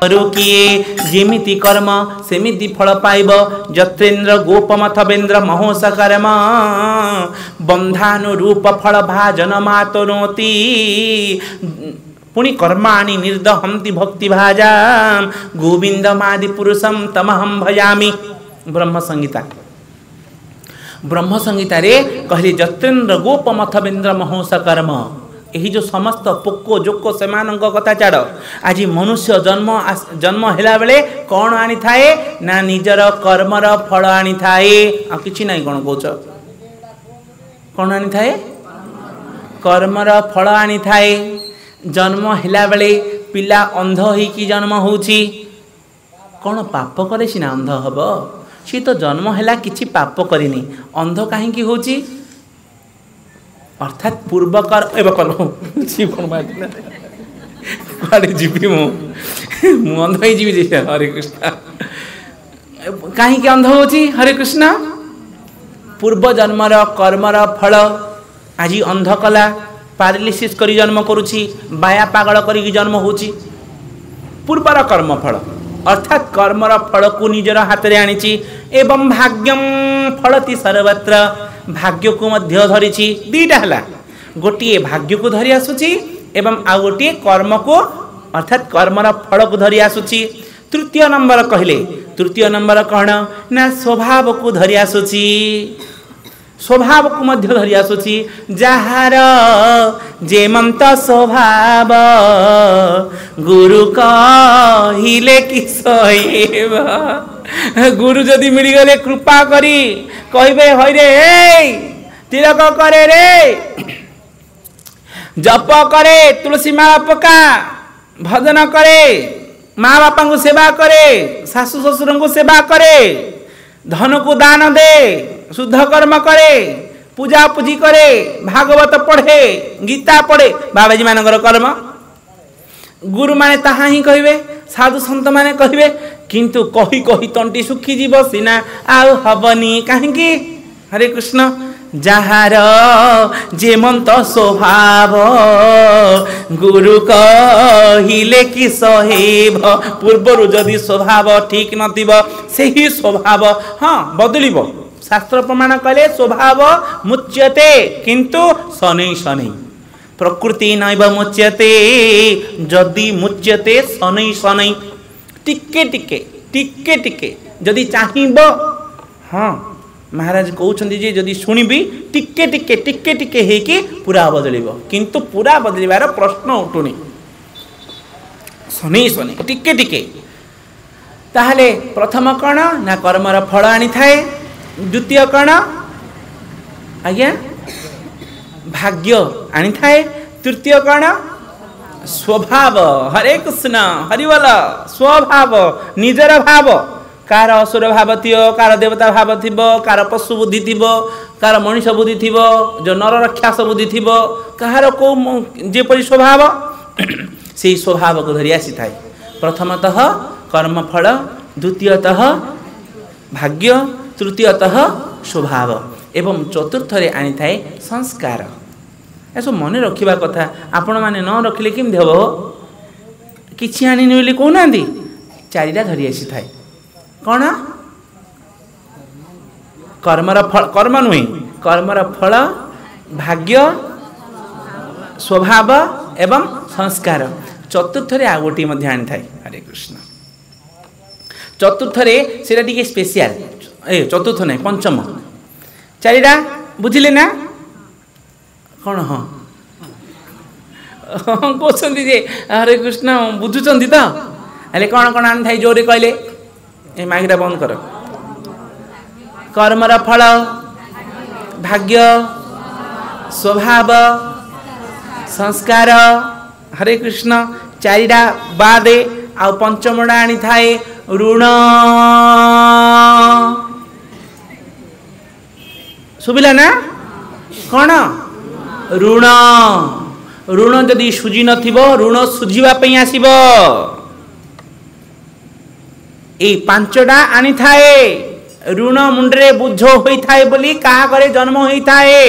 करू किए जेमिति कर्म सेमिति फल पाइब जत्रेन्द्र गोपमथवेन्द्र महोस कर्म बंधानुरूप फल भाजन मातनोति पुनि कर्माणि निर्दहन्ति भक्ति भाजा गोविंदमादि पुरुषम तमहम भजामि। ब्रह्म संहिता रे कहले जत्रेन्द्र गोपमथवेन्द्र महोस कर्म यही जो समस्त पोको जोको सेमानक कथा छाड़ आज मनुष्य जन्म हेला बेले कौन आनी थाए ना निजर कर्मर फल आनी थाए आ किछि नाही कोन कहउछ कौन आनी थाए कर्मर फल आनी थाए। जन्म हेला बेले पिला अंध होइकी जन्म होउची कौन पाप करे सिना अंध हबो सी तो जन्म हेला किछि पाप करिनी अंध काहेकि होउची अर्थात पूर्वकर जीवी मु अंध ही जीवी हरे कृष्ण कहीं अंध हो हरे कृष्ण पूर्व जन्मर कर्मर फल आज अंध कला पारालिसिस करी जन्म करुछि बाया पागल करी जन्म होछि पूर्वर कर्म फल अर्थात कर्मर फल को निजर हाथ में आनी एवं भाग्यम फलति सर्वत्र भाग्य को मध्य धरिछि दीटा हला गोटे भाग्य को धरी आसुछि एवं आ गोटे कर्म को अर्थात कर्मर फल को धरी आसुछि। तृतीय नंबर कहले तृतीय नंबर कौन ना स्वभाव को धरी आसुछि स्वभाव को मध्य धरी आसुछि जहार जेमंत स्वभाव गुरु कहिले कि सहेब गुरु जदि मिल गले कृपा करी कहबे हरे तिलक करे रे जप करे तुलसी माला पका भजन करे माँ बापा को सेवा करे सासु ससुर को सेवा करे धन को दान दे शुद्ध कर्म करे पूजा पूजी करे भागवत पढ़े गीता पढ़े बाबाजी मानकर कर्म गुरु माने ताहा ही कहबे साधु संत माने कहबे किंतु कही कही तंटी सुखी जीव सीना आउ हबनी काहेकि हरे कृष्ण जहार जेमंत स्वभाव गुरु कहिले कि सहेब पूर्वर जदि स्वभाव ठीक नथिब सेही स्वभाव हाँ बदलिब शास्त्र प्रमाण कहले स्वभाव मुच्यते किंतु शनै शनै प्रकृति नैव मुच्यते जदि मुच्यते शनै शनै टिके टिके टिके टिके जदि चाहिब हाँ महाराज कहउछन्ती जे जदि सुनिबी टिके टिके टिके टिके हेकी पूरा बदलिब किंतु पूरा बदलिबार प्रश्न उठुनी शनै शनै टिके टिके ताहले प्रथम कण ना कर्मर फल आनी थाए द्वितीय कण आज्ञा भाग्य आनी थाए तृतीय कण स्वभाव हरे कृष्ण हरिवल स्वभाव निजर भाव कार असुर भाव थियो कार देवता भाव थिबो कार पशु बुद्धि थिबो कार मनुष्य बुद्धि थिबो जो नर राक्षस बुद्धि थिबो कार को जेपरि स्वभाव से स्वभाव को धरि आसी थाए प्रथमतः कर्मफल द्वितीयतः भाग्य तृतीयतः स्वभाव एवं चतुर्थ रे आनी थाए संस्कार ऐसा मन रखिबा कथा आपण माने न रखिले केमि हेबो किछि आनी नइले कहउनांती चारिटा धरि आसी थाए कौन कर्मर फल कर्म नुहे कर्मर फल भाग्य स्वभाव एवं संस्कार चतुर्थ रे आ गोटी मध्य आनी थाए हरे कृष्ण चतुर्थ रे सेटा टिके स्पेशल चतुर्थ नहीं पंचम चारिटा बुझिले ना कौन हाँ कहते जे हरे कृष्ण बुझुंट तो हेले कौन कौन आनी थाए जोरे कहले ए माइकटा बंद कर कर्मर फल भाग्य स्वभाव संस्कार हरे कृष्ण चारिटा बादे आ पंचमटा आनी थाए ऋण सुबिला ना कौन ऋण ऋण जदि सुझी नथिबो ऋण सुझीबा पई आसीबो ए पांचटा आनी थाए ऋण मुंडरे बुझ होई थाए बोली कहा करे जन्म होई थाए।